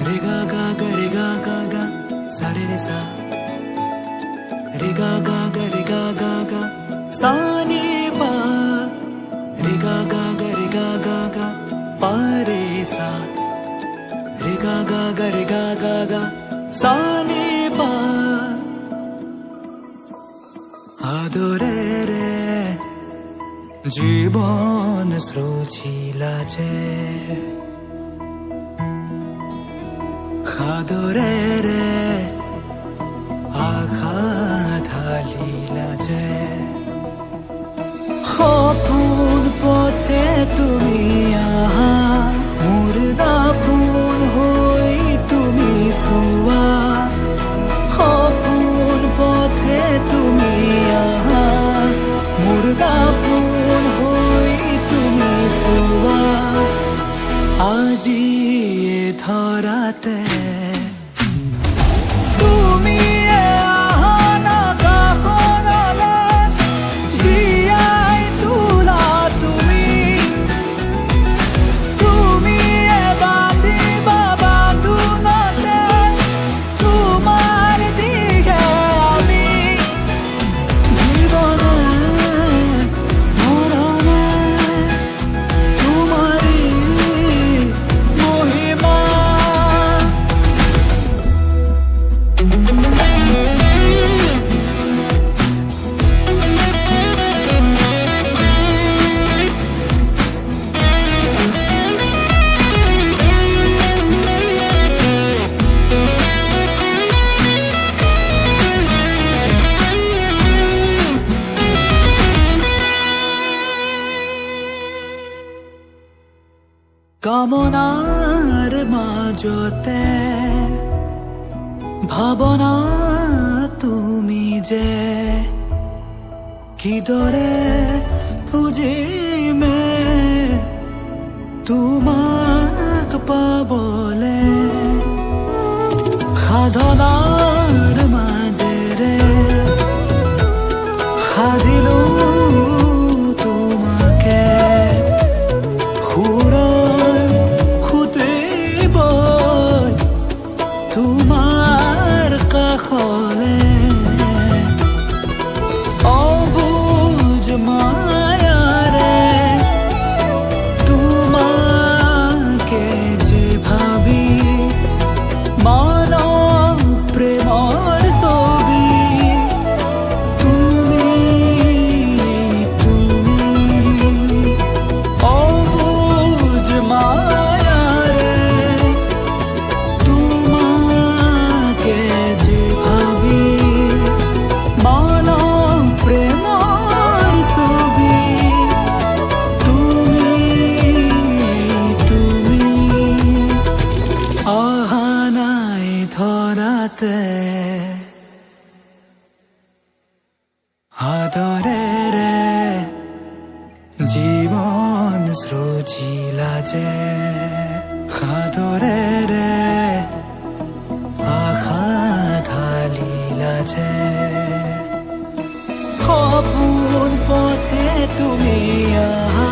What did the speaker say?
रे गा गा गा रे गा गा गा सा रे रे सा रे गा गा गा रे गा गा गा सा नी पा रे गा गा गा रे गा गा गा पा रे सा रे गा गा गा रे गा गा गा सा नी पा আদরে রে জীবন শ্রুছিলা যে আদরে রে আঘাত হালিলা যে সপোন পথে তুমি আহা মুর্দা ফুল হই তুমি চোৱা সপোন পথে তুমি আহা মুর্দা ফুল হই তুমি চোৱা আজি এ ধৰাতে তুমি আহা না কাষৰলে জীয়াই তোলা তুমি তুমি বান্ধিবা বান্ধোনতে তোমাৰ দিঘে আমি জীবনে মৰণে তোমাৰি মহিমা কামনাৰ মাজতে ভাৱনা তুমি যে কিদৰে খুজিমে তোমাক পাবলে সাধনাৰ মাজেৰে সাজিলো তোমাকে তোমাৰ কাষলে অবুজ মায়াৰে তোমাকে যে ভাবি মানৱ প্ৰেমৰ ছবি তুমি অবুজ মায়াৰে তোমাকে যে ভাবি মানৱ প্ৰেমৰ ছবি তুমি অহা নাই ধৰাতে আদৰেৰে জীৱন সৃজিলা যে সাদৰেৰে আঘাত হালিলা যে সপোন পথে তুমি আহা